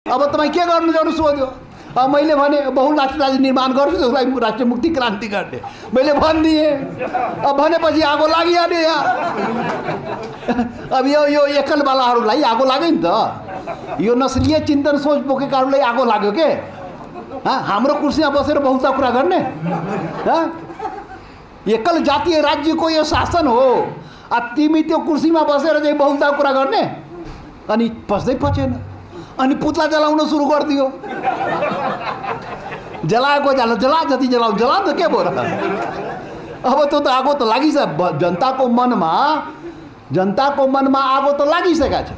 अब तपाईँ के गर्नु जानु सोध्यो। अब मैले भने बहुराष्ट्रिय राज्य निर्माण गर्छु, त्यसलाई राष्ट्रिय मुक्ति क्रान्ति गर्ने मैले भनिदिएँ। अब भनेपछि आगो लागिहाल्यो यहाँ। अब यो एकलवालाहरूलाई आगो लाग्यो नि त। यो नस्लीय चिन्तन सोच बोकेकाहरूलाई आगो लाग्यो के। हाम्रो कुर्सीमा बसेर बहुता कुरा गर्ने। एकल जातीय राज्यको यो शासन हो। तिमी त्यो कुर्सीमा बसेर चाहिँ बहुता कुरा गर्ने। अनि पस्दै पचेन। अनि पुतला जलाउन सुरु गरिदियो। जलाएको जला जति जलाउनु जलाउनु त के भयो र। अब त्यो त आगो त लागिसक्यो जनताको मनमा आगो त लागिसकेको छ।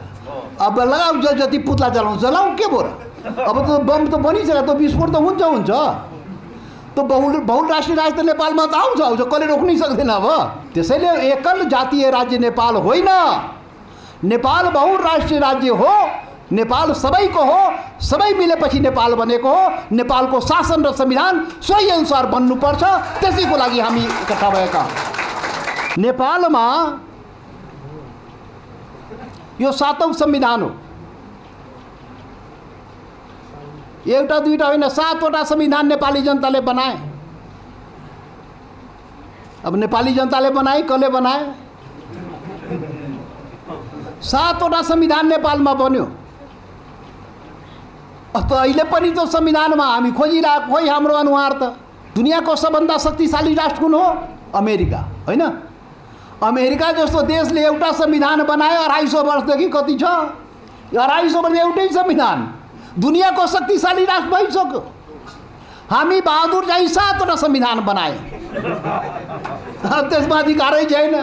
अब लगाऊ जति पुतला जलाउनु जलाऊ के भयो र। अब त बम त बनिसक्यो, त विस्फोट त हुन्छ। त बहुराष्ट्रिय राज्य त नेपालमा त आउँछ, कसले रोक्नै सक्दैन। अब त्यसैले एकल जातीय राज्य नेपाल होइन, नेपाल बहुराष्ट्रिय राज्य हो। नेपाल सबैको हो, सबै मिलेपछि नेपाल बनेको हो। नेपालको शासन र संविधान सोही अनुसार बन्नुपर्छ। त्यसैको लागि हामी इकट्ठा भएका। नेपालमा यो 7औं संविधान हो। एउटा दुईटा होइन, 7वटा संविधान नेपाली जनताले बनाए। अब नेपाली जनताले बनाए, कसले बनाए? 7वटा संविधान नेपालमा बन्यो। त अहिले पनि त्यो संविधानमा हामी खोजिरहेको, खोइ हाम्रो अनुहार त। दुनियाँको सबभन्दा शक्तिशाली राष्ट्र कुन हो? अमेरिका होइन। अमेरिका जस्तो देशले एउटा संविधान बनायो। 250 वर्षदेखि कति छ? 250 वर्ष एउटै संविधान। दुनियाँको शक्तिशाली राष्ट्र भइसक्यो। हामी बहादुर चाहिँ 7वटा संविधान बनाए। त्यसमा अधिकारै छैन।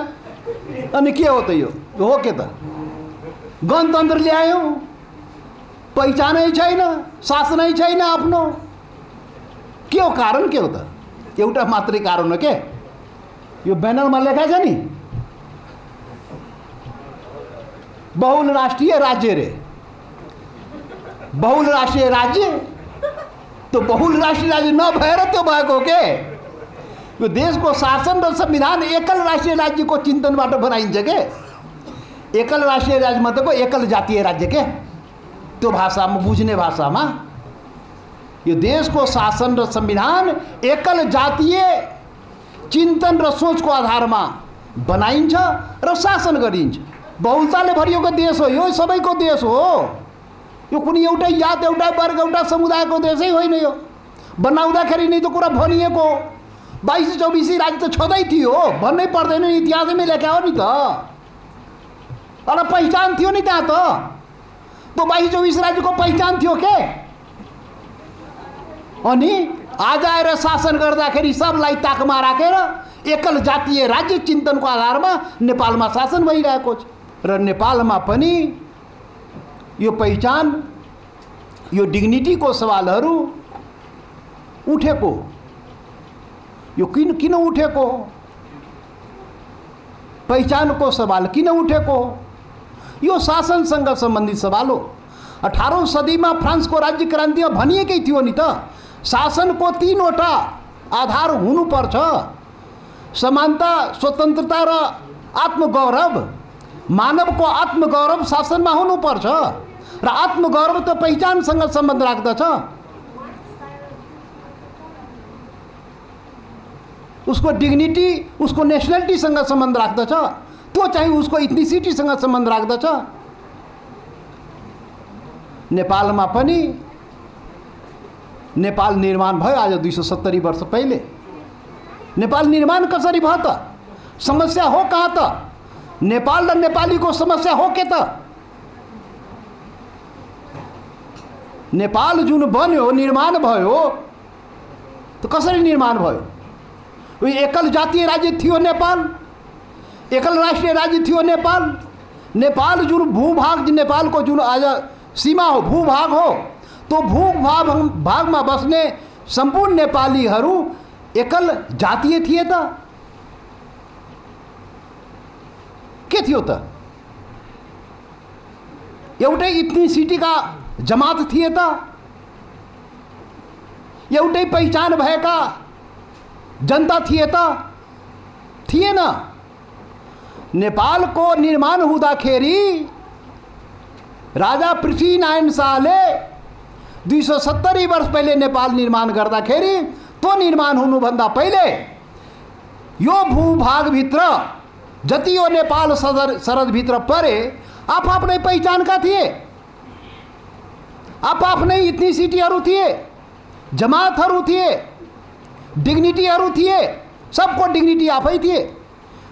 अनि के हो त यो? हो के त? गणतन्त्र ल्यायौँ, पहिचानै छैन, शासनै छैन आफ्नो। के हो कारण? के हो त? एउटा मात्रै कारण हो के। यो ब्यानरमा लेखा छ नि, बहुराष्ट्रिय राज्य रे। बहुराष्ट्रिय राज्य तो बहुराष्ट्रिय राज्य नभएर त्यो भएको के। यो देशको शासन र संविधान एकल राष्ट्रिय राज्यको चिन्तनबाट बनाइन्छ के। एकल राष्ट्रिय राज्य मतलबको एकल जातीय राज्य के। त्यो भाषामा बुझ्ने भाषामा यो देशको शासन र संविधान एकल जातीय चिन्तन र सोचको आधारमा बनाइन्छ र शासन गरिन्छ। बहुलताले भरिएको देश हो यो, सबैको देश हो यो। कुनै एउटै जात, एउटा वर्ग, एउटा समुदायको देशै होइन यो। बनाउँदाखेरि नै त कुरा भनिएको 22-24 राज्य त छँदै थियो, भन्नै पर्दैन, इतिहासमै लेखा हो नि त। एउटा पहिचान थियो नि त्यहाँ त। तो 22-24 राज्यको पहिचान थियो के। अनि आज आएर शासन गर्दाखेरि सबलाई ताकमा राखेर एकल जातीय राज्य चिन्तनको आधारमा नेपालमा शासन भइरहेको छ। र नेपालमा पनि यो पहिचान, यो डिग्निटीको सवालहरू उठेको। यो किन उठेको? पहिचानको सवाल किन उठेको? यो शासनसँग सम्बन्धित सवाल हो। 18औं सदीमा फ्रान्सको राज्य क्रान्तिमा भनिएकै थियो नि त, शासनको 3वटा आधार हुनुपर्छ। समानता, स्वतन्त्रता र आत्मगौरव। मानवको आत्मगौरव शासनमा हुनुपर्छ र आत्मगौरव त पहिचानसँग सम्बन्ध राख्दछ। उसको डिग्निटी, उसको नेसनालिटीसँग सम्बन्ध राख्दछ। त्यो चाहिँ उसको इथनिसिटीसँग सम्बन्ध राख्दछ। नेपालमा पनि नेपाल निर्माण भयो आज 270 वर्ष पहिले। नेपाल निर्माण कसरी भयो त? समस्या हो कहाँ त? नेपाल र नेपालीको समस्या हो के त? नेपाल जुन बन्यो, निर्माण भयो, त कसरी निर्माण भयो? उही एकल जातीय राज्य थियो नेपाल, एकल राष्ट्रिय राज्य थियो नेपाल। नेपाल जुन भूभाग, नेपालको जुन आज सीमा हो, भूभाग हो, तो भूभागमा बस्ने सम्पूर्ण नेपालीहरू एकल जातीय थिए त? के थियो त? एउटै इथनिसिटीका जमात थिए त? एउटै पहिचान भएका जनता थिए त? थिएन। नेपालको निर्माण हुँदाखेरि राजा पृथ्वीनारायण शाहले 270 वर्ष पहिले नेपाल निर्माण गर्दाखेरि त्यो निर्माण हुनुभन्दा पहिले यो भूभागभित्र जति यो नेपाल सरहदभित्र परे आफ्नै पहिचानका थिए, आफ्नै इथनिसिटीहरू थिए, जमातहरू थिए, डिग्निटीहरू थिए, सबको डिग्निटी आफै थिए।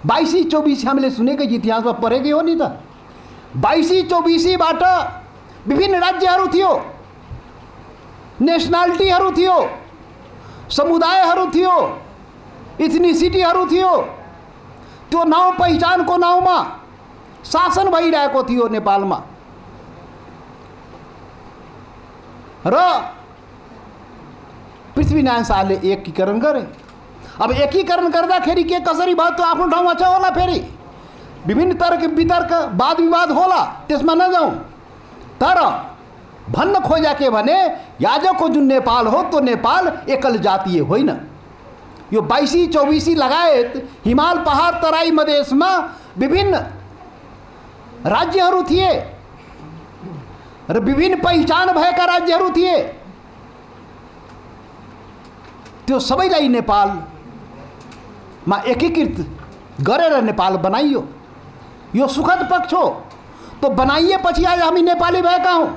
22-24 हामीले सुनेकै इतिहासमा पढेकै हो नि त। 22-24बाट विभिन्न राज्यहरू थियो, नेसनालिटीहरू थियो, समुदायहरू थियो, इथनिसिटीहरू थियो। त्यो नाउँ पहिचानको नाउँमा शासन भइरहेको थियो नेपालमा। र पृथ्वीनारायण शाहले एकीकरण गरे। अब एकीकरण गर्दाखेरि के कसरी भयो त्यो आफ्नो ठाउँमा छ होला, फेरि विभिन्न तरहको वितर्क वाद विवाद होला, त्यसमा नजाउँ। तर भन्न खोजा के भने आजको जुन नेपाल हो त्यो नेपाल एकल जातीय होइन। यो 22-24 लगायत हिमाल पहाड तराई मधेसमा विभिन्न राज्यहरू थिए र विभिन्न पहिचान भएका राज्यहरू थिए। त्यो सबैलाई नेपालमा एकीकृत गरेर नेपाल बनाइयो। यो सुखद पक्ष हो। तो बनाइएपछि आज हामी नेपाली भएका हौँ।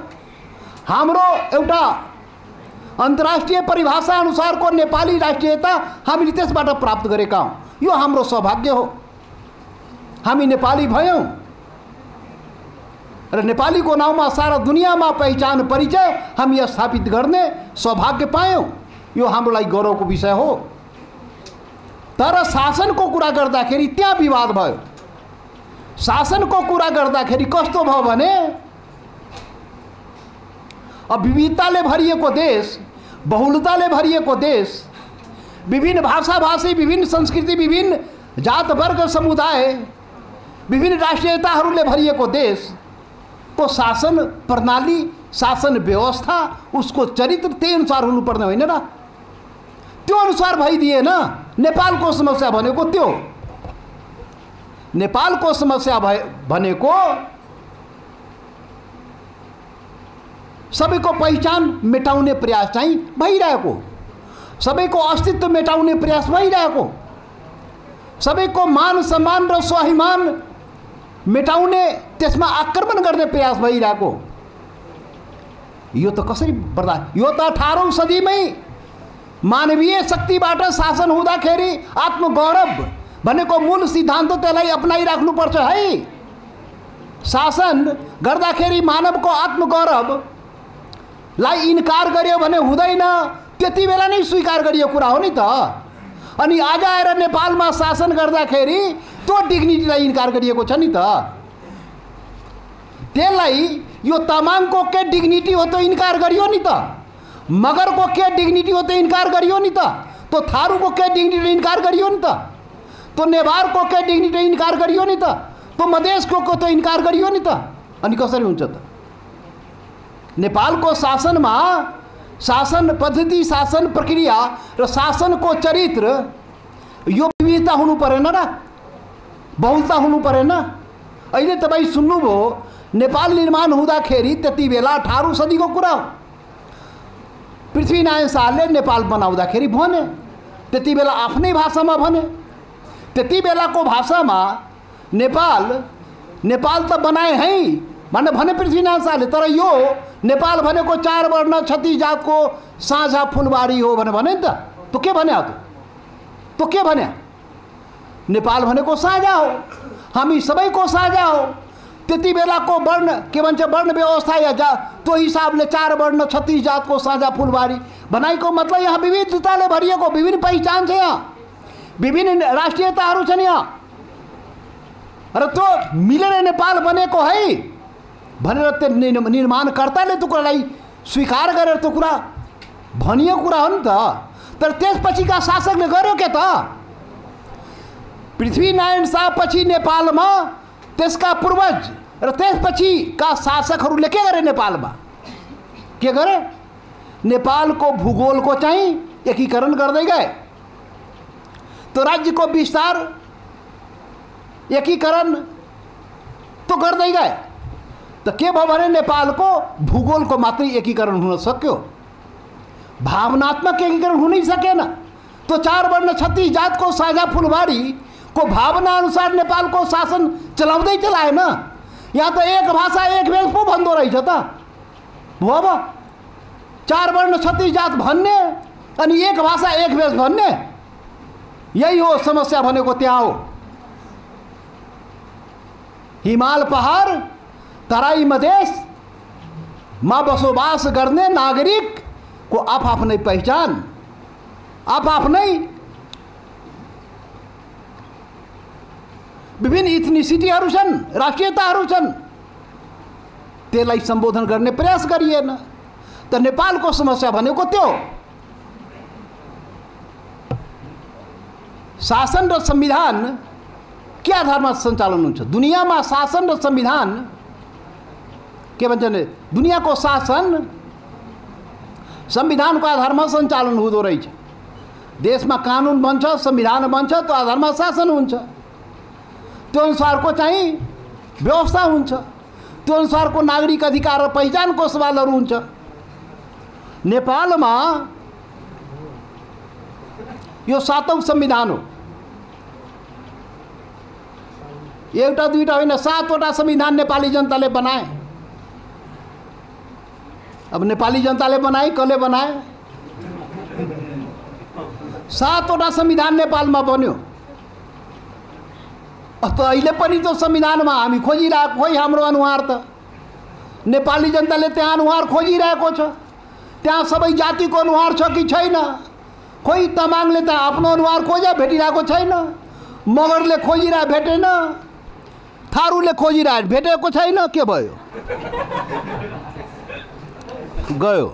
हाम्रो एउटा अन्तर्राष्ट्रिय परिभाषा अनुसारको नेपाली राष्ट्रियता हामीले त्यसबाट प्राप्त गरेका हौँ। यो हाम्रो सौभाग्य हो। हामी नेपाली भयौँ र नेपालीको नाउँमा सारा दुनियाँमा पहिचान परिचय हामी स्थापित गर्ने सौभाग्य पायौँ। यो हाम्रो लागि गौरवको विषय हो। तर शासनको कुरा गर्दाखेरि त्यहाँ विवाद भयो। शासनको कुरा गर्दाखेरि कस्तो भयो भने अब विविधताले भरिएको देश, बहुलताले भरिएको देश, विभिन्न भाषा भाषी, विभिन्न संस्कृति, विभिन्न जात वर्ग समुदाय, विभिन्न राष्ट्रियताहरूले भरिएको देश को शासन प्रणाली, शासन व्यवस्था, उसको चरित्र त्यही अनुसार हुनुपर्ने होइन र? त्यो अनुसार भइदिएन। नेपालको समस्या भनेको त्यो। नेपालको समस्या भनेको सबैको पहिचान मेटाउने प्रयास चाहिँ भइरहेको, सबैको अस्तित्व मेटाउने प्रयास भइरहेको, सबैको मान सम्मान र स्वाभिमान मेटाउने, त्यसमा आक्रमण गर्ने प्रयास भइरहेको। यो त कसरी बर्दाश्त? यो त 18औं सदीमै मानवीय शक्तिबाट शासन हुँदाखेरि आत्मगौरव भनेको मूल सिद्धान्त त्यसलाई अपनाइराख्नुपर्छ है। शासन गर्दाखेरि मानवको आत्मगौरवलाई इन्कार गर्यो भने हुँदैन। त्यति बेला नै स्वीकार गरियो कुरा हो नि त। अनि आज आएर नेपालमा शासन गर्दाखेरि त्यो डिग्निटीलाई इन्कार गरिएको छ नि त। त्यसलाई यो तामाङको के डिग्निटी हो त इन्कार गरियो नि त। मगरको के डिग्निटी हो त इन्कार गरियो नि त। तो थारूको के डिग्निटी इन्कार गरियो नि त। तो नेवारको के डिग्निटी इन्कार गरियो नि त। तो मधेसको त इन्कार गरियो नि त। अनि कसरी हुन्छ त? नेपालको शासनमा शासन पद्धति, शासन प्रक्रिया र शासनको चरित्र यो विविधता हुनु परेन र? बहुलता हुनु परेन? अहिले तपाईँ सुन्नुभयो नेपाल निर्माण हुँदाखेरि त्यति बेला 18औं सदीको कुरा हो। पृथ्वीनारायण शाहले नेपाल बनाउँदाखेरि भने त्यति बेला आफ्नै भाषामा भने। त्यति बेलाको भाषामा नेपाल त बनाए है भने पृथ्वीनारायण शाहले। तर यो नेपाल भनेको 4 वर्ण 36 जातको साझा फुलबारी हो भने नि त। तो के भन्या? तो के भन्या? नेपाल भनेको साझा हो, हामी सबैको साझा हो। त्यति बेलाको वर्ण के भन्छ, वर्ण व्यवस्था या त्यो हिसाबले 4 वर्ण 36 जातको साझा फुलबारी बनाएको मतलब यहाँ विविधताले भरिएको विभिन्न पहिचान छ, यहाँ विभिन्न राष्ट्रियताहरू छन् यहाँ। र त्यो मिलेर नेपाल बनेको है भनेर त्यो निर्माणकर्ताले त्यो कुरालाई स्वीकार गरेर त्यो कुरा भनियो कुरा हो नि त। तर त्यसपछिका शासकले गर्यो के त? पृथ्वीनारायण शाह पछि नेपालमा त्यसका पूर्वज र त्यसपछिका शासकहरूले के गरे? नेपालमा के गरे? नेपालको भूगोलको चाहिँ एकीकरण गर्दै गए। तो राज्यको विस्तार एकीकरण तो गर्दै गए। तो के भयो भने नेपालको भूगोलको मात्रै एकीकरण हुन सक्यो, भावनात्मक एकीकरण हुनै सकेन। तो 4 वर्ण 36 जातको साझा फुलबारीको भावना अनुसार नेपालको शासन चलाउँदै चलाएन। यहाँ त एक भाषा एक वेश पो भन्दो रहेछ त। हो अब 4 वर्ण 36 जात भन्ने अनि एक भाषा एक वेश भन्ने, यही हो समस्या भनेको। त्यहाँ हो हिमाल पहाड तराई मधेसमा बसोबास गर्ने नागरिकको आफ्नै पहिचान, आफ्नै विभिन्न इथनिसिटीहरू छन्, राष्ट्रियताहरू छन्। त्यसलाई सम्बोधन गर्ने प्रयास गरिएन। त नेपालको समस्या भनेको त्यो शासन र संविधान के आधारमा सञ्चालन हुन्छ। दुनियाँमा शासन र संविधान के भन्छ भने दुनियाँको शासन संविधानको आधारमा सञ्चालन हुँदो रहेछ। देशमा कानुन बन्छ, संविधान बन्छ, त्यो आधारमा शासन हुन्छ, त्यो अनुसारको चाहिँ व्यवस्था हुन्छ, त्यो अनुसारको नागरिक अधिकार र पहिचानको सवालहरू हुन्छ। नेपालमा यो 7औं संविधान हो। एउटा दुईटा होइन, 7वटा संविधान नेपाली जनताले बनाए। अब नेपाली जनताले बनाए, कसले बनाए? 7वटा संविधान नेपालमा बन्यो। त अहिले पनि त्यो संविधानमा हामी खोजिरहेको, खोइ हाम्रो अनुहार त नेपाली जनताले त्यहाँ अनुहार खोजिरहेको छ। त्यहाँ सबै जातिको अनुहार छ कि छैन? खोइ तामाङले त आफ्नो अनुहार खोजे, भेटिरहेको छैन। मगरले खोजिरहे, भेटेन। थारूले खोजिरहे, भेटेको छैन। के भयो? गयो।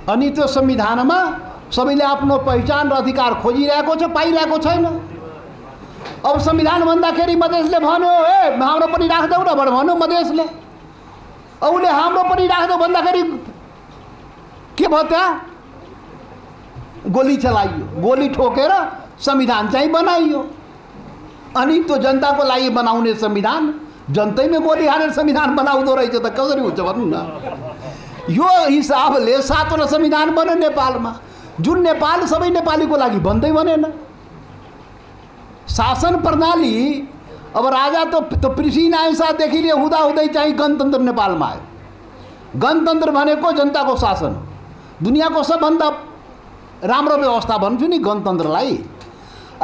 अनि त्यो संविधानमा सबैले आफ्नो पहिचान र अधिकार खोजिरहेको छ, पाइरहेको छैन। अब संविधान भन्दाखेरि मधेसले भन्यो, ए हाम्रो पनि राख्देऊ न भनेर भन्यो मधेसले। उसले हाम्रो पनि राख्देऊ भन्दाखेरि के भयो? त्यहाँ गोली चलाइयो, गोली ठोकेर संविधान चाहिँ बनाइयो। अनि त्यो जनताको लागि बनाउने संविधान जनतैमा गोली हालेर संविधान बनाउँदो रहेछ त कसरी हुन्छ भन्नु न। यो हिसाबले 7वटा संविधान बन्यो नेपालमा, जुन नेपाल सबै नेपालीको लागि बन्दै बनेन। शासन प्रणाली अब राजा तो पृथ्वीनारायणदेखि लिएर हुँदाहुँदै चाहिँ गणतन्त्र नेपालमा आयो। गणतन्त्र भनेको जनताको शासन हो। दुनियाँको सबभन्दा राम्रो व्यवस्था भन्छु नि गणतन्त्रलाई।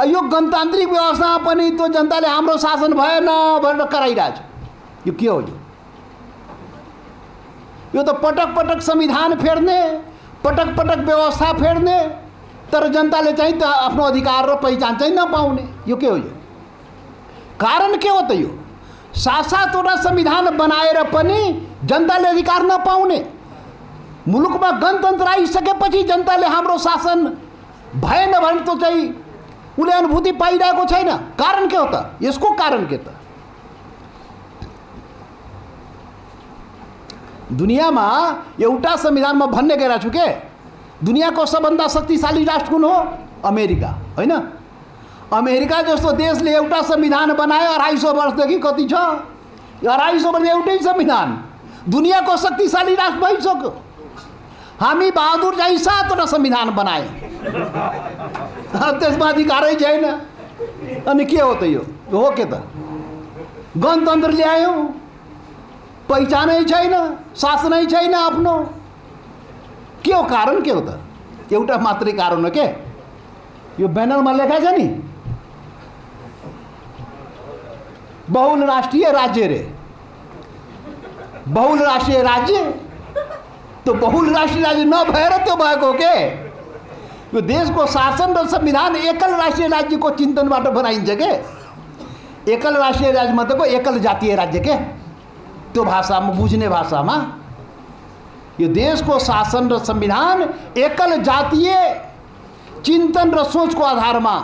यो गणतान्त्रिक व्यवस्थामा पनि त्यो जनताले हाम्रो शासन भएन भनेर कराइरहेछ। यो के हो? यो त पटक पटक संविधान फेर्ने, पटक पटक व्यवस्था फेर्ने, तर जनताले चाहिँ त आफ्नो अधिकार र पहिचान चाहिँ नपाउने। यो के हो? यो कारण के हो त? यो 7-7वटा संविधान बनाएर पनि जनताले अधिकार नपाउने, मुलुकमा गणतन्त्र आइसकेपछि जनताले हाम्रो शासन भएन भने त चाहिँ उसले अनुभूति पाइरहेको छैन। कारण के हो त? यसको कारण के त? दुनियाँमा एउटा संविधानमा भन्ने गइरहेको छु के दुनियाँको सबभन्दा शक्तिशाली राष्ट्र कुन हो? अमेरिका, होइन? अमेरिका जस्तो देशले एउटा संविधान बनायो 250 वर्षदेखि। कति छ? 250 वर्ष एउटै संविधान। दुनियाँको शक्तिशाली राष्ट्र भइसक्यो। हामी बहादुर चाहिँ 7वटा संविधान बनाए, त्यसमा अधिकारै छैन। अनि के हो त? यो हो के त? गणतन्त्र ल्यायौँ, पहिचानै छैन, शासनै छैन आफ्नो। के हो कारण? के हो त? एउटा मात्रै कारण हो के? यो ब्यानरमा लेखा छ नि, बहुल राष्ट्रिय राज्य रे। बहुल राष्ट्रिय राज्य तो बहुल राष्ट्रिय राज्य नभएर त्यो भएको के? यो देशको शासन र संविधान एकल राष्ट्रिय राज्यको चिन्तनबाट बनाइन्छ के? एकल राष्ट्रिय राज्य मतलबको एकल जातीय राज्य के? त्यो भाषामा, बुझ्ने भाषामा यो देशको शासन र संविधान एकल जातीय चिन्तन र सोचको आधारमा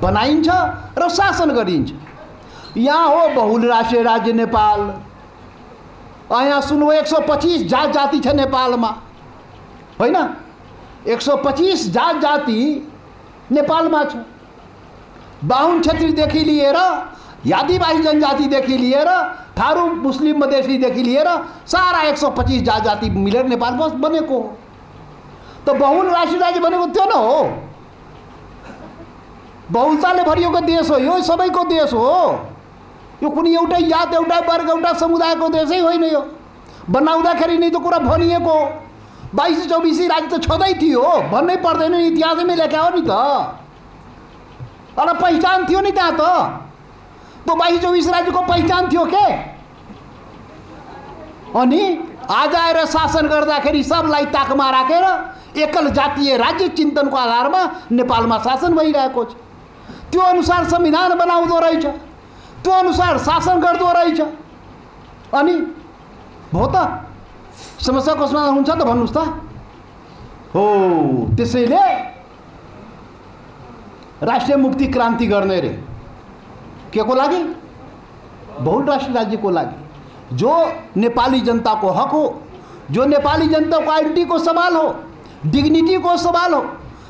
बनाइन्छ र शासन गरिन्छ। यहाँ हो बहुल राष्ट्रिय राज्य नेपाल। यहाँ सुन्नु 125 जात जाति छ नेपालमा, होइन? 125 जात जाति नेपालमा छ। बाहुन क्षेत्रीदेखि लिएर आदिवासी जनजातिदेखि लिएर थारू मुस्लिम मधेसीदेखि लिएर सारा 125 जात जाति मिलेर नेपालमा बनेको हो। त बहुल राष्ट्रिय राज्य बनेको त्यो न हो? बहुलताले भरिएको देश हो यो, सबैको देश हो यो। कुनै एउटै जात, एउटा वर्ग, एउटा समुदायको देशै होइन यो। बनाउँदाखेरि नै त कुरा भनिएको हो। 22-24 राज्य त छँदै थियो, भन्नै पर्दैन, इतिहासमै लेखा हो नि त। एउटा पहिचान थियो नि त्यहाँ त। तो 22-24 राज्यको पहिचान थियो के? अनि आज आएर शासन गर्दाखेरि सबलाई ताकमा राखेर एकल जातीय राज्य चिन्तनको आधारमा नेपालमा शासन भइरहेको छ। त्यो अनुसार संविधान बनाउँदो रहेछ, त्यो अनुसार शासन गर्दो रहेछ। अनि भो त समस्याको समाधान हुन्छ त भन्नुस् त? हो, त्यसैले राष्ट्रिय मुक्ति क्रान्ति गर्ने रे के को लागि? बहुल राष्ट्रिय राज्य को लागि, जो नेपाली जनता को हक हो, जो नेपाली जनता को आइडेंटिटी को सवाल हो, डिग्निटी को सवाल हो।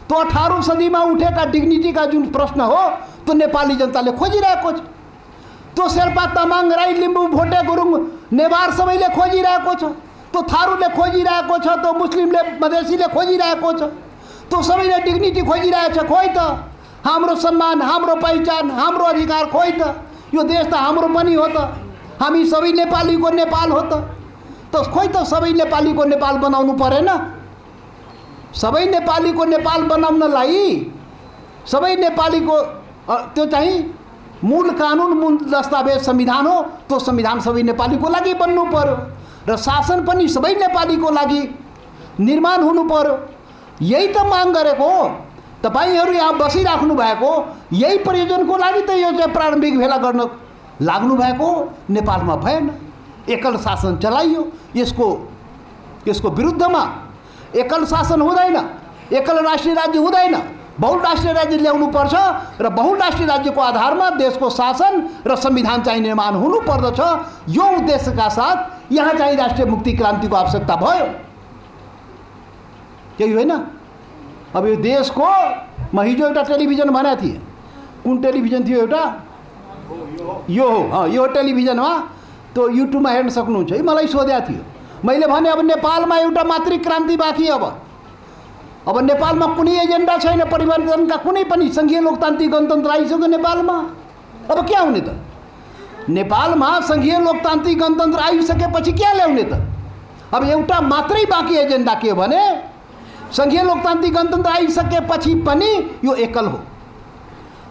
तो 18वीं सदी में उठेका डिग्निटी का जुन प्रश्न हो तो नेपाली जनताले खोजिरहेको छ। तो शेर्पा, तामाङ, राई, लिम्बू, भोटे, गुरुङ, नेवार सबैले खोजिरहेको छ। तो थारूले खोजिरहेको छ, तो मुस्लिमले, मधेसीले खोजिरहेको छ। तो सबैले डिग्निटी खोजिरहेछ। खोइ त हाम्रो सम्मान, हाम्रो पहिचान, हाम्रो अधिकार खोइ त? यो देश त हाम्रो पनि हो त, हामी सबै नेपालीको नेपाल हो त खोइ त सबै नेपालीको नेपाल बनाउनु परेन? सबै नेपालीको नेपाल बनाउनलाई सबै नेपालीको त्यो चाहिँ मूल कानुन, मूल दस्तावेज संविधान हो। तो संविधान सबै नेपालीको लागि बन्नु पर्यो र शासन पनि सबै नेपालीको लागि निर्माण हुनु पर्यो। यही त माग गरेको हो। तपाईहरु यहाँ बसिराख्नु भएको यही प्रयोजनको लागि त यो चाहिँ प्रारम्भिक भेला गर्न लाग्नु भएको। नेपालमा भएन, एकल शासन चलाइयो। यसको विरुद्धमा एकल शासन हुँदैन, एकल राष्ट्रिय राज्य हुँदैन, बहुल राष्ट्रिय राज्य ल्याउनु पर्छ र बहुल राष्ट्रिय राज्यको आधारमा देशको शासन र संविधान चाहिँ निर्माण हुनु पर्दछ। यो उद्देश्यका साथ यहाँ चाहिँ राष्ट्रिय मुक्ति क्रान्तिको आवश्यकता भयो। केही होइन? अब यो देशको म हिजो एउटा टेलिभिजन भनेको थिएँ। कुन टेलिभिजन थियो? एउटा यो हो, यो टेलिभिजनमा तो युट्युबमा हेर्न सक्नुहुन्छ। मलाई सोधेको थियो, मैले भने अब नेपालमा एउटा मात्रै क्रान्ति बाँकी। अब नेपालमा कुनै एजेन्डा छैन परिवर्तनका, कुनै पनि संघीय लोकतान्त्रिक गणतन्त्र आइसक्यो नेपालमा। अब क्या हुने त? नेपालमा संघीय लोकतान्त्रिक गणतन्त्र आइसकेपछि क्या ल्याउने त? अब एउटा मात्रै बाँकी एजेन्डा के भने संघीय लोकतान्त्रिक गणतन्त्र आइसकेपछि पनि यो एकल हो।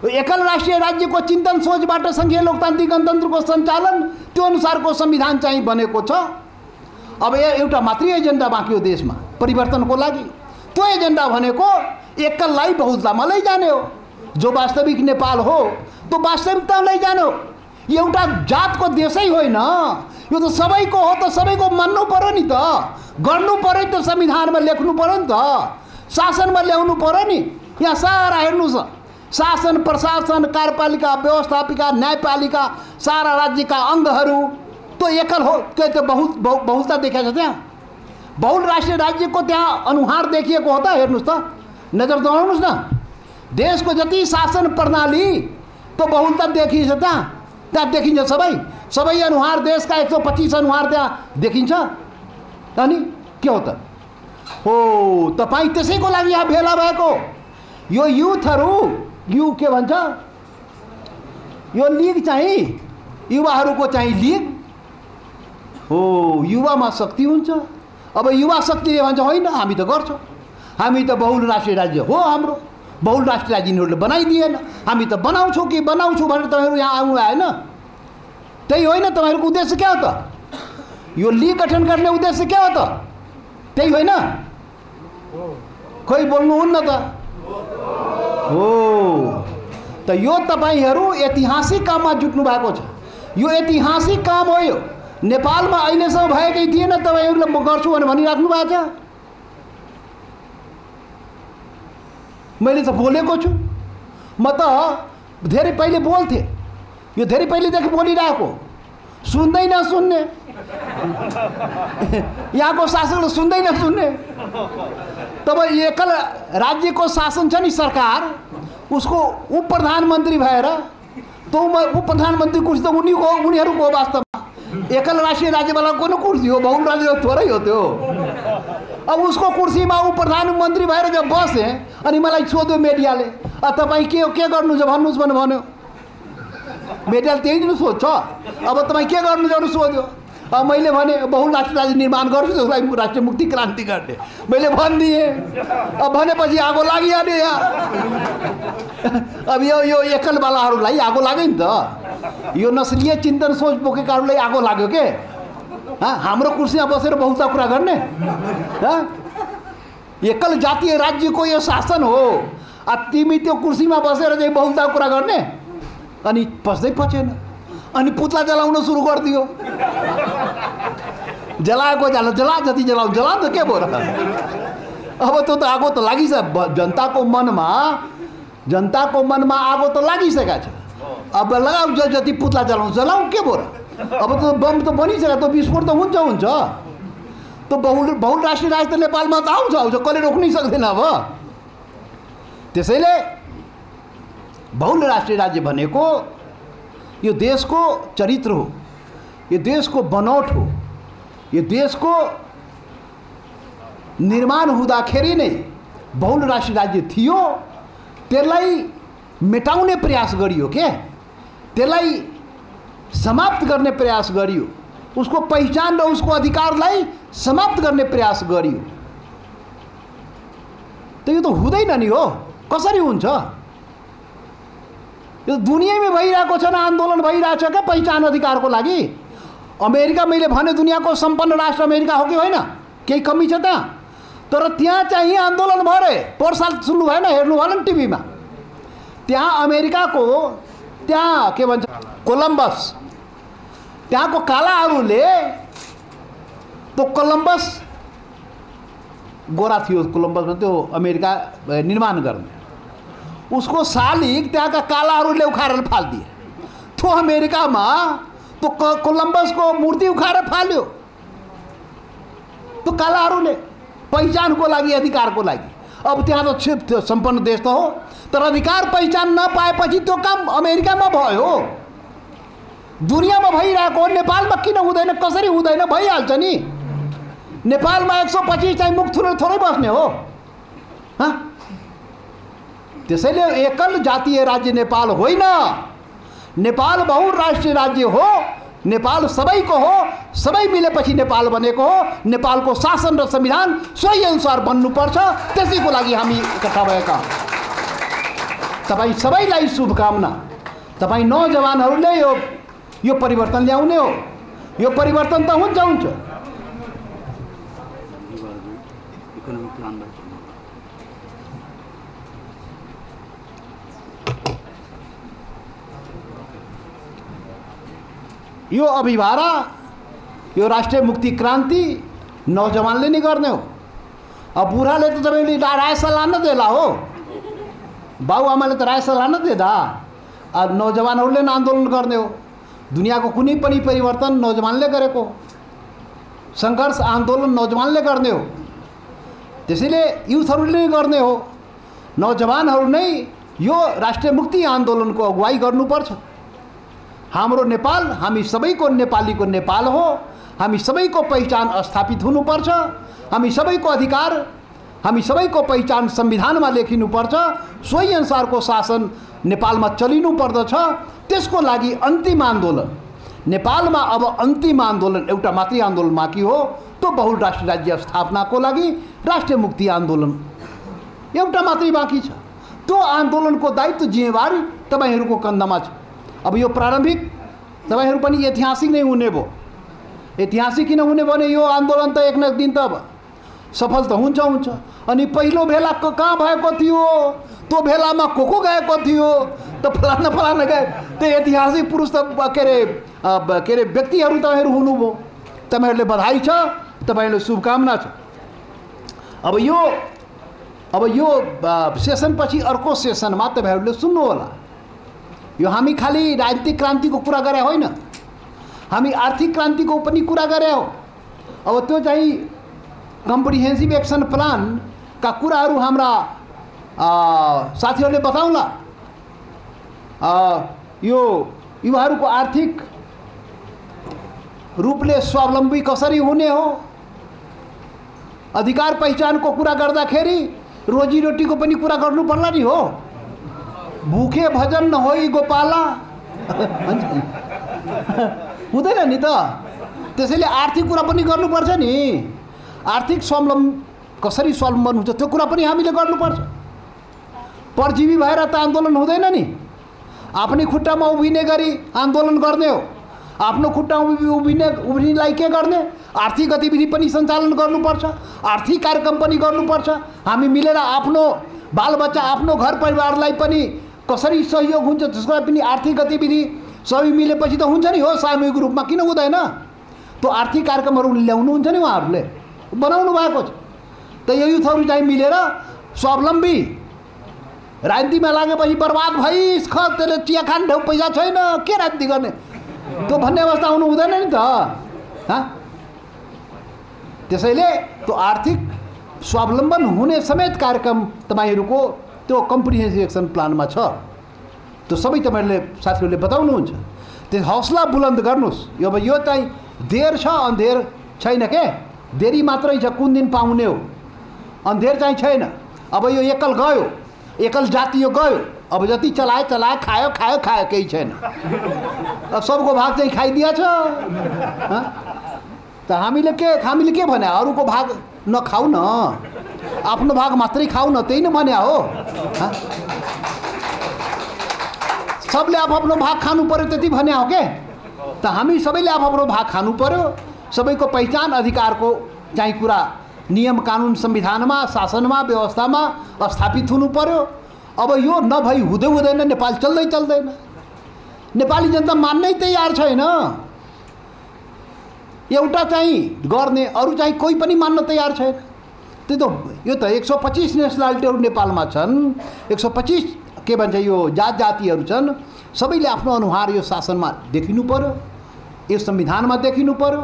एकल राष्ट्रिय राज्यको चिन्तन सोचबाट संघीय लोकतान्त्रिक गणतन्त्रको सञ्चालन त्यो अनुसारको संविधान चाहिँ बनेको छ। अब एउटा मात्रै एजेन्डा बाँकी हो देशमा परिवर्तनको लागि। त्यो एजेन्डा भनेको एकललाई बहुलतामा लैजाने हो। जो वास्तविक नेपाल हो त्यो वास्तविकता लैजाने हो। एउटा जातको देशै होइन यो त सबैको हो। त सबैको मान्नु पर्यो नि त, गर्नु पर्यो त, संविधानमा लेख्नु पर्यो नि त, शासनमा ल्याउनु पर्यो नि। यहाँ सारा हेर्नुस्, शासन, प्रशासन, कार्यपालिका, व्यवस्थापिका, न्यायपालिका, सारा राज्यका अङ्गहरू तो एकल हो। त्यो त बहुलता देखाएको छ त्यहाँ। बहुल राष्ट्रिय राज्यको त्यहाँ अनुहार देखिएको हो त। हेर्नुस् त, नजर दोहोऱ्याउनुस् न। देशको जति शासन प्रणाली तो बहुलता देखिन्छ त्यहाँ देखिन्छ। सबै अनुहार, देशका 125 अनुहार त्यहाँ देखिन्छ। अनि के हो त? हो, तपाईँ त्यसैको लागि यहाँ भेला भएको। यो युथहरू, यु के भन्छ, यो लिग चाहिँ युवाहरूको चाहिँ लिग हो। युवामा शक्ति हुन्छ। अब युवा शक्तिले भन्छ होइन हामी त गर्छौँ, हामी त बहुल राष्ट्रिय राज्य हो हाम्रो, बहुल राष्ट्रिय राज्य यिनीहरूले बनाइदिएन, हामी त बनाउँछौँ कि बनाउँछु भनेर तपाईँहरू यहाँ आउनु आएन। त्यही होइन तपाईँहरूको उद्देश्य क्या हो त? यो लिग गठन गर्ने उद्देश्य क्या हो त? त्यही होइन? खोइ बोल्नुहुन्न त? हो, त यो तपाईँहरू ऐतिहासिक काममा जुट्नु भएको छ। यो ऐतिहासिक काम हो। यो नेपालमा अहिलेसम्म भएकै थिएन, तपाईँहरूले म गर्छु भनेर भनिराख्नु भएको छ। मैले त बोलेको छु, म त धेरै पहिले बोल्थेँ, यो धेरै पहिलेदेखि बोलिरहेको, सुन्दै नसुन्ने, यहाँको शासकले सुन्दै नसुन्ने। तब एकल राज्यको शासन छ नि सरकार, उसको उप प्रधानमन्त्री भएर तो उप प्रधानमन्त्री कुर्सी त उनीहरूको वास्तवमा एकल राष्ट्रिय राज्यवाला को कुर्सी हो, बहुल राज्य थोरै हो त्यो। अब उसको कुर्सीमा उप प्रधानमन्त्री भएर जब बसेँ अनि मलाई सोध्यो मिडियाले, तपाईँ के गर्नुहुन्छ भन्नुहोस् भनेर भन्यो। मिडियाले त्यही दिन सोध्छ, अब तपाईँ के गर्नुहुन्छ भनेर सोध्यो। अब मैले भने बहुल राष्ट्रिय राज्य निर्माण गर्छु, त्यसलाई राष्ट्रिय मुक्ति क्रान्ति गर्ने मैले भनिदिएँ। अब भनेपछि आगो लागिहाल्यो यहाँ। अब यो एकलवालाहरूलाई आगो लाग्यो नि त, यो नस्लीय चिन्तन सोच बोकेकाहरूलाई आगो लाग्यो के। हाम्रो कुर्सीमा बसेर बहुलता कुरा गर्ने, एकल जातीय राज्यको यो शासन हो, तिमी त्यो कुर्सीमा बसेर चाहिँ बहुलता कुरा गर्ने। अनि पस्दै पचेन, अनि पुतला जलाउन सुरु गरिदियो। जलाएको जला जति जलाउ जलाउनु के भयो र। अब त्यो त आगो त लागिसक्यो जनताको मनमा आगो त लागिसकेको छ। अब लगाऊ जति पुतला जलाऊ के भयो र। अब त बम त बनिसक्यो, त्यो विस्फोट त हुन्छ। त्यो बहुल राष्ट्रिय राज्य त नेपालमा त आउँछ, कसले रोक्नै सक्दैन। अब त्यसैले बहुल राष्ट्रिय राज्य भनेको यो देशको चरित्र हो, यो देशको बनौट हो, यो देशको निर्माण हुँदाखेरि नै बहुल राष्ट्रिय राज्य थियो। त्यसलाई मेटाउने प्रयास गरियो के, त्यसलाई समाप्त गर्ने प्रयास गरियो, उसको पहिचान र उसको अधिकारलाई समाप्त गर्ने प्रयास गरियो। त यो त हुँदैन नि हो, कसरी हुन्छ। यो दुनियाँमै भइरहेको छ न, आन्दोलन भइरहेछ क्या पहिचान अधिकारको लागि। अमेरिका, मैले भने दुनियाँको सम्पन्न राष्ट्र अमेरिका हो कि होइन, केही कमी छ त्यहाँ, तर त्यहाँ चाहिँ आन्दोलन भयो रे। पोहोर साल सुन्नु भएन, हेर्नु होला नि टिभीमा। त्यहाँ अमेरिकाको त्यहाँ के भन्छ कोलम्बस, त्यहाँको कालाहरूले त्यो कोलम्बस गोरा थियो, कोलम्बसमा त्यो अमेरिका निर्माण गर्ने, उसको शालिग त्यहाँका कालाहरूले उखारेर फालिदिए। त्यो अमेरिकामा त्यो कोलम्बसको मूर्ति उखारेर फाल्यो त्यो कालाहरूले, पहिचानको लागि, अधिकारको लागि। अब त्यहाँ त सम्पन्न देश त हो, तर अधिकार पहिचान नपाएपछि त्यो काम अमेरिकामा भयो। दुनियाँमा भइरहेको, नेपालमा किन हुँदैन, कसरी हुँदैन, भइहाल्छ नि। नेपालमा 125 चाहिँ मुख थोरै बस्ने हो। त्यसैले एकल जातीय राज्य नेपाल होइन, नेपाल बहुराष्ट्रिय राज्य हो। नेपाल सबैको हो, सबै मिलेपछि नेपाल बनेको हो। नेपालको शासन र संविधान सोही अनुसार बन्नुपर्छ, त्यसैको लागि हामी इकट्ठा भएका। तपाईँ सबैलाई शुभकामना। तपाईँ नौजवानहरूले यो परिवर्तन ल्याउने हो। यो परिवर्तन त हुन्छ। यो अभिभारा, यो राष्ट्रिय मुक्ति क्रान्ति नौजवानले नै गर्ने हो। अब बुढाले त तपाईँले राय सल्लाह न देला हो, बाबुआमाले त राय सल्लाह न देदा। अब नौजवानहरूले नै आन्दोलन गर्ने हो। दुनियाँको कुनै पनि परिवर्तन नौजवानले गरेको, सङ्घर्ष आन्दोलन नौजवानले गर्ने हो। त्यसैले युथहरूले नै गर्ने हो। नौजवानहरू नै यो राष्ट्रिय मुक्ति आन्दोलनको अगुवाई गर्नुपर्छ। हाम्रो नेपाल हामी सबैको नेपालीको नेपाल हो। हामी सबैको पहिचान स्थापित हुनुपर्छ। हामी सबैको अधिकार, हामी सबैको पहिचान संविधानमा लेखिनुपर्छ। सोही अनुसारको शासन नेपालमा चलिनु पर्दछ। त्यसको लागि अन्तिम आन्दोलन नेपालमा, अब अन्तिम आन्दोलन एउटा मात्रै आन्दोलन बाँकी हो, त्यो बहुल राष्ट्रिय राज्य स्थापनाको लागि राष्ट्रिय मुक्ति आन्दोलन एउटा मात्रै बाँकी छ। त्यो आन्दोलनको दायित्व जिम्मेवारी तपाईहरुको कन्धमा छ। अब यो प्रारम्भिक तपाईहरु पनि ऐतिहासिक नै हुने भो। ऐतिहासिक किन हुने भने यो आन्दोलन त एक न एक दिन त सफल त हुन्छ। अनि पहिलो भेला कहाँ भएको थियो, त्यो भेलामा को गएको थियो, त फलाना फलाना त्यो ऐतिहासिक पुरुष त के अरे व्यक्तिहरू तपाईँहरू हुनुभयो। तपाईँहरूले बधाई छ, तपाईँहरूले शुभकामना छ। अब यो सेसनपछि अर्को सेसनमा तपाईँहरूले सुन्नु होला। यो हामी खालि राजनीतिक क्रान्तिको कुरा गरे होइन, हामी आर्थिक क्रान्तिको पनि कुरा गरे हो। अब त्यो चाहिँ कम्प्रिहेन्सिभ एक्सन प्लानका कुराहरू हाम्रा साथीहरूले बताउला। यो युवाहरूको आर्थिक रूपले स्वावलम्बी कसरी हुने हो, अधिकार पहिचानको कुरा गर्दाखेरि रोजीरोटीको पनि कुरा गर्नु पर्ला नि हो। भूखे भजन नहोई गोपाला हुँदैन नि त। त्यसैले आर्थिक कुरा पनि गर्नुपर्छ नि। आर्थिक कसरी स्वावलम्बन हुन्छ त्यो कुरा पनि हामीले गर्नुपर्छ। परजीवी भएर त आन्दोलन हुँदैन नि। आफ्नै खुट्टामा उभिने गरी आन्दोलन गर्ने हो। आफ्नो खुट्टामा उभिनेलाई के गर्ने? आर्थिक गतिविधि पनि सञ्चालन गर्नुपर्छ, आर्थिक कार्यक्रम पनि गर्नुपर्छ। हामी मिलेर आफ्नो बालबच्चा, आफ्नो घर परिवारलाई पनि कसरी सहयोग हुन्छ त्यसको लागि पनि आर्थिक गतिविधि सबै मिलेपछि त हुन्छ नि हो। सामूहिक रूपमा किन हुँदैन? त्यो आर्थिक कार्यक्रमहरू ल्याउनुहुन्छ नि, उहाँहरूले बनाउनु भएको छ। त यो युथहरू चाहिँ मिलेर स्वावलम्बी राजनीतिमा लागेपछि बर्बाद भइस् ख त्यसले चिया खाने ठाउँ पैसा छैन के राजनीति गर्ने त्यो भन्ने अवस्था हुनु हुँदैन नि त। त्यसैले त्यो आर्थिक स्वावलम्बन हुने समेत कार्यक्रम तपाईँहरूको त्यो कम्प्रिहेन्सिभ एक्सन प्लानमा छ। त्यो सबै तपाईँहरूले साथीहरूले बताउनुहुन्छ। त्यो हौसला बुलन्द गर्नुहोस्। अब यो चाहिँ देर छ अन्धेर छैन के, देरी मात्रै छ, कुन दिन पाउने हो, अन्धेर चाहिँ छैन। अब यो एकल गयो, एकल जाति यो गयो। अब जति चलाए खायो केही छैन। अब सबको भाग चाहिँ खाइदिएछ। त हामीले के भने अरूको भाग नखाऊ न, आफ्नो भाग मात्रै खाऊ न, त्यही न भने हो। सबले आफ्नो भाग खानु पर्यो त्यति भने हो के। त हामी सबैले आफ्नो भाग खानु पर्यो। सबैको पहिचान अधिकारको चाहिँ कुरा नियम कानुन संविधानमा शासनमा व्यवस्थामा स्थापित हुनु पर्यो। अब यो नभई हुँदैन, नेपाल चल्दैन। नेपाली जनता मान्नै तयार छैन। एउटा चाहिँ गर्ने, अरू चाहिँ कोही पनि मान्न तयार छैन। त्यो त यो त 125 नेसनालिटीहरू नेपालमा छन्, 125 के भन्छ यो जातिहरू छन्। सबैले आफ्नो अनुहार यो शासनमा देखिनु पर्यो, यो संविधानमा देखिनु पर्यो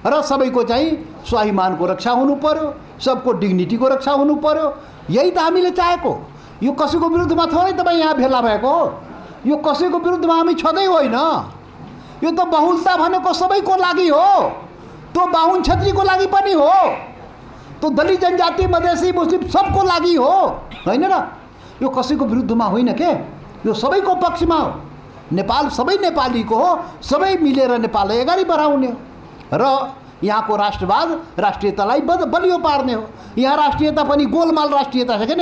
र सबैको चाहिँ स्वाभिमानको रक्षा हुनु पर्यो, सबको डिग्निटीको रक्षा हुनु पर्यो। यही त हामीले चाहेको। यो कसैको विरुद्धमा थोरै तपाईँ यहाँ भेला भएको हो। यो कसैको विरुद्धमा हामी छँदै होइन। यो त बहुलता भनेको सबैको लागि हो। त्यो बाहुन क्षेत्रीको लागि पनि हो, त्यो दलित जनजाति मधेसी मुस्लिम सबको लागि हो, होइन र? यो कसैको विरुद्धमा होइन के, यो सबैको पक्षमा हो। नेपाल सबै नेपालीको हो, सबै मिलेर नेपाललाई अगाडि बढाउने हो र यहाँको राष्ट्रवाद राष्ट्रियतालाई बलियो पार्ने हो। यहाँ राष्ट्रियता पनि गोलमाल राष्ट्रियता छ क्या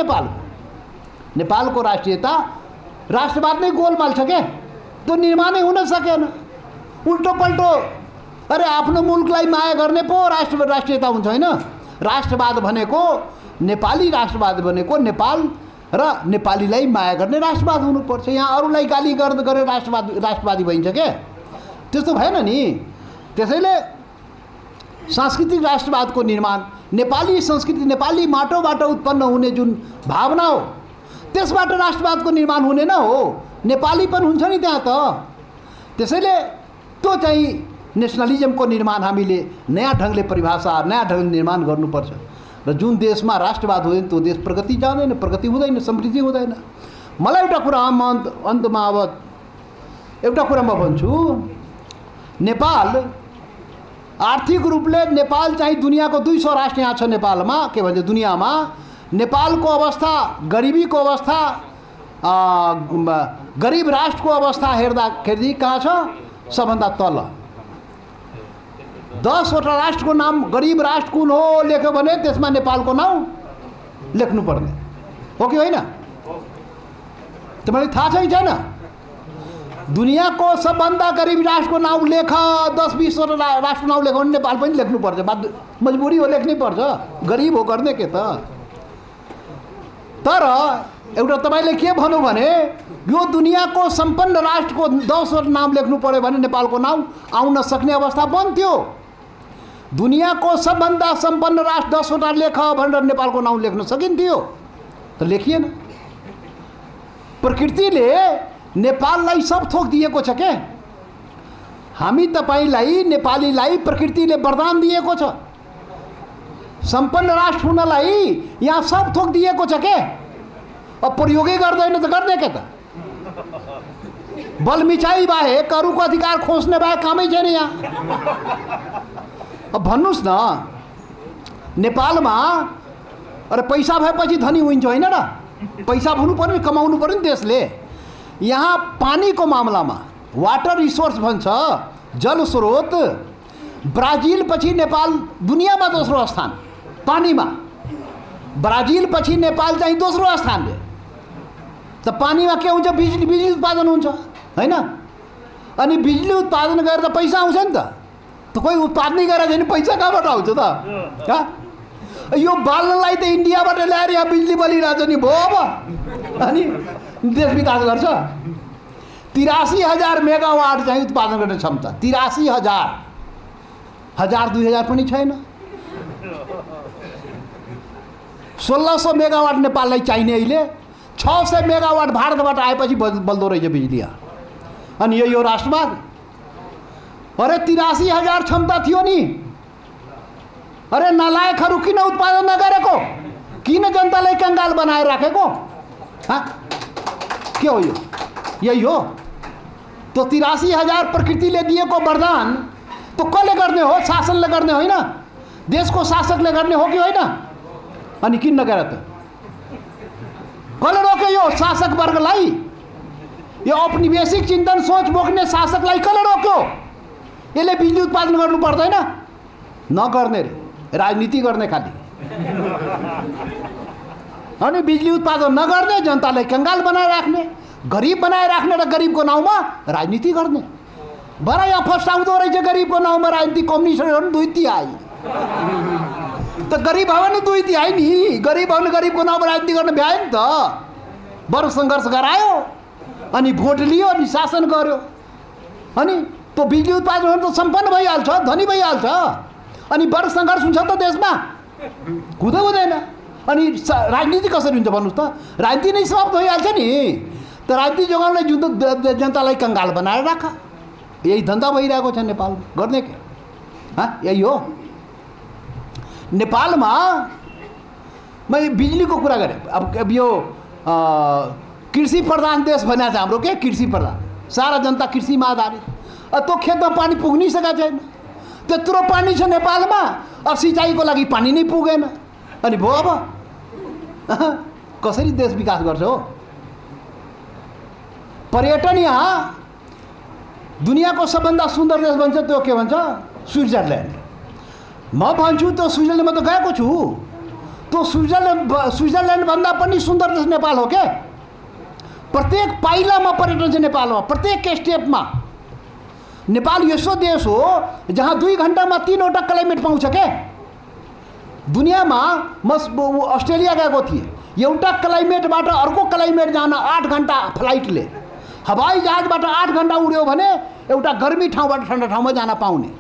नेपालको राष्ट्रियता राष्ट्रवाद नै गोलमाल छ क्या। त्यो निर्माणै हुन सकेन। उल्टो पल्टो अरे आफ्नो मुलुकलाई माया गर्ने पो राष्ट्रियता हुन्छ होइन। राष्ट्रवाद भनेको नेपाली राष्ट्रवाद भनेको नेपाल र नेपालीलाई माया गर्ने राष्ट्रवाद हुनुपर्छ। यहाँ अरूलाई गाली गरेर राष्ट्रवादी भइन्छ क्या, त्यस्तो भएन नि। त्यसैले सांस्कृतिक राष्ट्रवादको निर्माण, नेपाली संस्कृति नेपाली माटोबाट उत्पन्न हुने जुन भावना हो त्यसबाट राष्ट्रवादको निर्माण हुने न हो। नेपाली पनि हुन्छ नि त्यहाँ त। त्यसैले त्यो चाहिँ नेसनलिजमको निर्माण हामीले नयाँ ढङ्गले परिभाषा, नयाँ ढङ्गले निर्माण गर्नुपर्छ। र जुन देशमा राष्ट्रवाद हुँदैन त्यो देश प्रगति जाँदैन, प्रगति हुँदैन, समृद्धि हुँदैन। मलाई एउटा कुरा अन्तमा अब एउटा कुरा म भन्छु, नेपाल आर्थिक रूपले नेपाल चाहिँ दुनियाँको 200 राष्ट्र यहाँ छ नेपालमा, के भन्छ दुनियाँमा। नेपालको अवस्था, गरिबीको अवस्था, गरिब राष्ट्रको अवस्था हेर्दाखेरि कहाँ छ? सबभन्दा तल। 10वटा राष्ट्रको नाम गरिब राष्ट्र कुन हो लेख्यो भने त्यसमा नेपालको नाम लेख्नुपर्ने हो कि होइन? तपाईँलाई थाहा छ कि छैन? दुनियाँको सबभन्दा गरिब राष्ट्रको नाम लेख, 10-20वटा राष्ट्रको नाम लेख्यो भने नेपाल पनि लेख्नुपर्छ। मजबुरी हो, लेख्नै पर्छ। गरिब हो, गर्ने के त? तर एउटा तपाईले के भन्नु भने यो दुनियाँको सम्पन्न राष्ट्रको 10वटा नाम लेख्नु पर्यो भने नेपालको नाम आउन सक्ने अवस्था बन्थ्यो। दुनियाँको सबभन्दा सम्पन्न राष्ट्र 10वटा लेख भनेर नेपालको नाम लेख्न सकिन्थ्यो, तर लेखिएन। प्रकृतिले नेपाललाई सब थोक दिएको छ के। हामी तपाईलाई नेपालीलाई प्रकृतिले वरदान दिएको छ। सम्पन्न राष्ट्र हुनलाई यहाँ सब थोक दिएको छ के। अब प्रयोगै गर्दैन त गर्ने के त। बलमिचाइ बाहेक अरूको अधिकार खोज्ने बाहेक कामै छैन यहाँ। अब भन्नुस् न, नेपालमा अरे पैसा भएपछि धनी हुन्छ होइन र? पैसा हुनु पर्यो, कमाउनु पर्यो नि देशले। यहाँ पानीको मामलामा वाटर रिसोर्स भन्छ, जल स्रोत, ब्राजिल पछि नेपाल दुनियाँमा दोस्रो स्थान पानीमा। ब्राजिल पछि नेपाल चाहिँ दोस्रो स्थान। त पानीमा के हुन्छ? बिजुली उत्पादन हुन्छ हैन? अनि बिजुली उत्पादन गरेर त पैसा आउँछ नि त। कोही उत्पादनै गरेर छैन, पैसा कहाँबाट आउँछ त? यो बाल्नलाई त इन्डियाबाट ल्याएर यहाँ बिजुली बलिरहेछ नि भयो। अब अनि देश विकास गर्छ। 83,000 मेगावाट चाहिँ उत्पादन गर्ने क्षमता। 83,000, 1,000-2,000 पनि छैन। 1,600 मेगावाट नेपाललाई चाहिने। अहिले 600 मेगावाट भारतबाट आएपछि बल्दो रहेछ बिजुली। अनि यो राष्ट्रवाद। अरे 83,000 क्षमता थियो नि। अरे नालायकहरू किन उत्पादन नगरेको? किन जनतालाई कंगाल बनाएर राखेको? के हो यो? यही हो तो 83,000 प्रकृतिले दिएको वरदान तो कसले गर्ने हो? शासनले गर्ने होइन, देशको शासकले गर्ने हो कि होइन? अनि किन नगरे त? कसले रोक्यो यो शासक वर्गलाई? यो औपनिवेशिक चिन्तन सोच बोक्ने शासकलाई कसले रोक्यो? यसले बिजुली उत्पादन गर्नु पर्दैन? नगर्ने रे, राजनीति गर्ने खालि। अनि बिजुली उत्पादन नगर्ने, जनतालाई कंगाल बनाएर राख्ने, गरीब बनाएर राख्ने र गरीबको नाउँमा राजनीति गर्ने। बडा यहाँ फर्स्ट आउँदो रहेछ गरीबको नाउँमा राजनीति। कम्युनिस्टहरू दुई तिहाई त गरीब भयो नि, दुई तिहाई नि गरीब भयो नि, गरीबको नाउँमा राजनीति गर्न भ्यायो नि त। बडो सङ्घर्ष गरायो अनि भोट लियो अनि शासन गर्यो। अनि तो बिजुली उत्पादन हो त सम्पन्न भइहाल्छ, धनी भइहाल्छ। अनि बडो सङ्घर्ष हुन्छ त देशमा? हुँदैन। अनि राजनीति कसरी हुन्छ भन्नुहोस् त? राजनीति नै समाप्त भइहाल्छ नि। त राजनीति जोगाउनलाई जुन जनतालाई कंगाल बनाएर राख, यही धन्दा भइरहेको छ नेपालमा। गर्ने के? यही हो। नेपालमा मैले बिजुलीको कुरा गरेँ। अब यो कृषि प्रधान देश भनेको छ हाम्रो। के कृषि प्रधान? सारा जनता कृषिमा आधारित। त्यो खेतमा पानी पुग्नै सकेको छैन। त्यत्रो पानी छ नेपालमा, अब सिँचाइको लागि पानी नै पुगेन। अनि भयो अब कसरी देश विकास गर्छ हो? पर्यटन यहाँ दुनियाँको सबभन्दा सुन्दर देश भन्छ। त्यो के भन्छ? स्विट्जरल्यान्ड। म भन्छु त्यो स्विट्जरल्यान्डमा त गएको छु। त्यो स्विट्जरल्यान्ड भन्दा पनि सुन्दर देश नेपाल हो के। प्रत्येक पाइलामा पर्यटन छ नेपालमा, प्रत्येक स्टेपमा। नेपाल यस्तो देश हो जहाँ 2 घण्टामा 3वटा क्लाइमेट पाउँछ के। दुनियाँमा म अस्ट्रेलिया गएको थिएँ। एउटा क्लाइमेटबाट अर्को क्लाइमेट जान 8 घण्टा फ्लाइटले। हवाई जहाजबाट 8 घण्टा उड्यो भने एउटा गर्मी ठाउँबाट ठन्डा ठाउँमा जान पाउने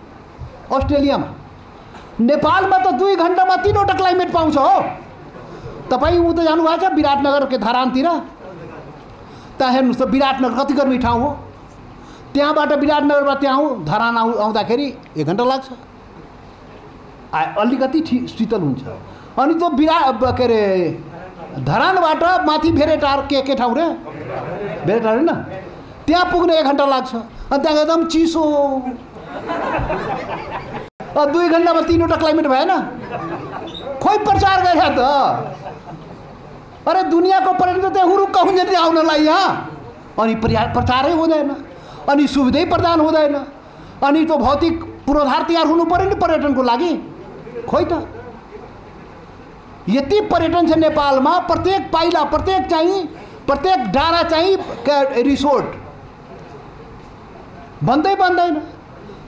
अस्ट्रेलियामा। नेपालमा त 2 घण्टामा 3वटा क्लाइमेट पाउँछ हो। तपाईँ उता जानुभएको छ विराटनगर के धरानतिर? त्यहाँ हेर्नुहोस् त विराटनगर कति गर्मी ठाउँ हो। त्यहाँबाट विराटनगरबाट त्यहाँ धरान आउँदाखेरि 1 घण्टा लाग्छ। अलिकति शीतल हुन्छ। अनि त्यो के अरे धरानबाट माथि भेरेटार के ठाउँ रे? भेरेटार होइन, त्यहाँ पुग्ने 1 घण्टा लाग्छ। अनि त्यहाँ एकदम चिसो। 2 घण्टामा 3वटा क्लाइमेट भएन? खोइ प्रचार गरे त। अरे दुनियाँको पर्यटन त्यहाँ हुरुक्क हुन्छ नि आउनलाई यहाँ। अनि प्रचारै हुँदैन, अनि सुविधै प्रदान हुँदैन। अनि त्यो भौतिक पूर्वाधार तयार हुनु पर्यो नि पर्यटनको लागि। खोइ त यति पर्यटन छ नेपालमा। प्रत्येक पाइला, प्रत्येक डाँडा चाहिँ रिसोर्ट बन्दैन।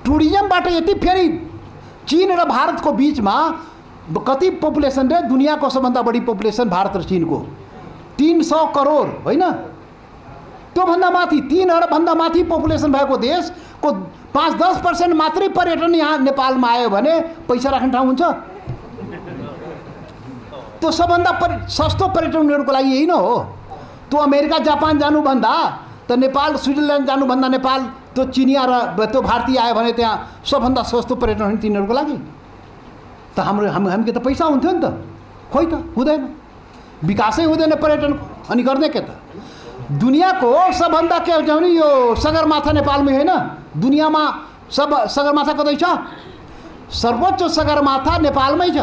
टुरिज्मबाट यति फेरि चीन र भारतको बीचमा कति पपुलेसन रे? दुनियाँको सबभन्दा बढी पपुलेसन भारत र चीनको। 300 करोड होइन, त्योभन्दा माथि 3 अरबभन्दा माथि पपुलेसन भएको देशको 5-10% मात्रै पर्यटन यहाँ नेपालमा आयो भने पैसा राख्ने ठाउँ हुन्छ? त्यो सबभन्दा सस्तो पर्यटन उनीहरूको लागि यही न हो। त्यो अमेरिका जापान जानुभन्दा त नेपाल, स्विजरल्यान्ड जानुभन्दा नेपाल, त्यो चिनिया र त्यो भारतीय आयो भने त्यहाँ सबभन्दा सस्तो पर्यटन हो नि तिनीहरूको लागि। त हामी त पैसा हुन्थ्यो नि त, खोइ त हुँदैन, विकासै हुँदैन पर्यटनको, अनि गर्ने के त? दुनियाँको सबभन्दा के हुन्छ भने यो सगरमाथा नेपालमै होइन, दुनियाँमा सब सगरमाथा कतै छ? सर्वोच्च सगरमाथा नेपालमै छ।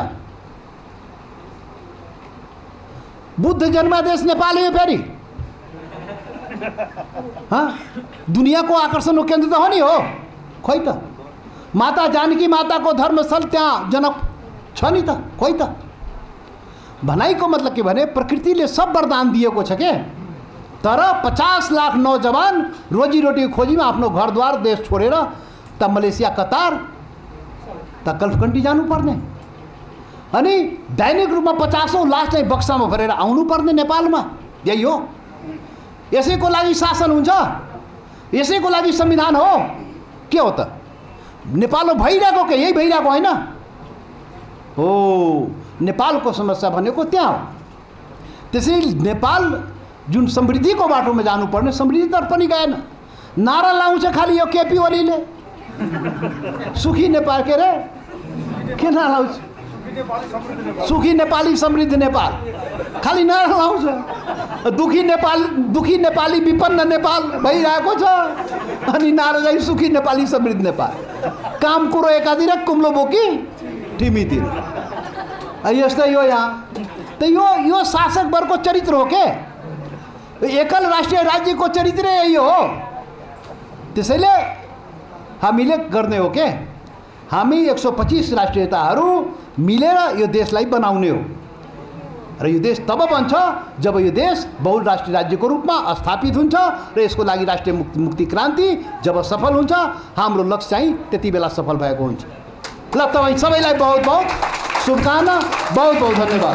बुद्ध जन्मा देश नेपाल हो फेरि, दुनियाँको आकर्षणको केन्द्र त हो नि हो, खोइ त? माता जानकी माताको धर्मस्थल त्यहाँ जनक छ नि त, खोइ त? भनाइको मतलब के भने प्रकृतिले सब वरदान दिएको छ के, तर 50 लाख नौजवान रोजीरोटी खोजीमा आफ्नो घरद्वार देश छोडेर त मलेसिया, कतार, त गल्फकन्ट्री जानुपर्ने, अनि दैनिक रूपमा 50औं लाख चाहिँ बक्सामा भरेर आउनुपर्ने नेपालमा। यही हो, यसैको लागि शासन हुन्छ, यसैको लागि संविधान हो। के हो त? नेपालमा भइरहेको के यही भइरहेको होइन हो? नेपालको समस्या भनेको त्यहाँ हो। त्यसैले नेपाल जुन समृद्धिको बाटोमा जानुपर्ने समृद्धितर्फ पनि गएन। नारा लाउँछ खालि यो केपी ओलीले, सुखी नेपाल, के रे के नारा लाउँछ? सुखी नेपाली समृद्ध नेपाल, खालि नारा लाउँछ। दुखी नेपाली विपन्न नेपाल भइरहेको छ, अनि नारा चाहिँ सुखी नेपाली समृद्ध नेपाल। काम कुरो एकातिर, कुम्लो बोकी ठिमीतिर। यस्तै हो यहाँ त। यो शासक वर्गको चरित्र हो के? एकल राष्ट्रिय राज्यको चरित्र यही हो। त्यसैले हामीले गर्ने हो के, हामी 125 राष्ट्रियताहरू मिलेर यो देशलाई बनाउने हो। र यो देश तब बन्छ जब यो देश बहुराष्ट्रिय राज्यको रूपमा स्थापित हुन्छ र यसको लागि राष्ट्रिय मुक्ति क्रान्ति जब सफल हुन्छ, हाम्रो लक्ष्य चाहिँ त्यति बेला सफल भएको हुन्छ। ल, तपाईँ सबैलाई बहुत बहुत शुभकामना, बहुत बहुत धन्यवाद।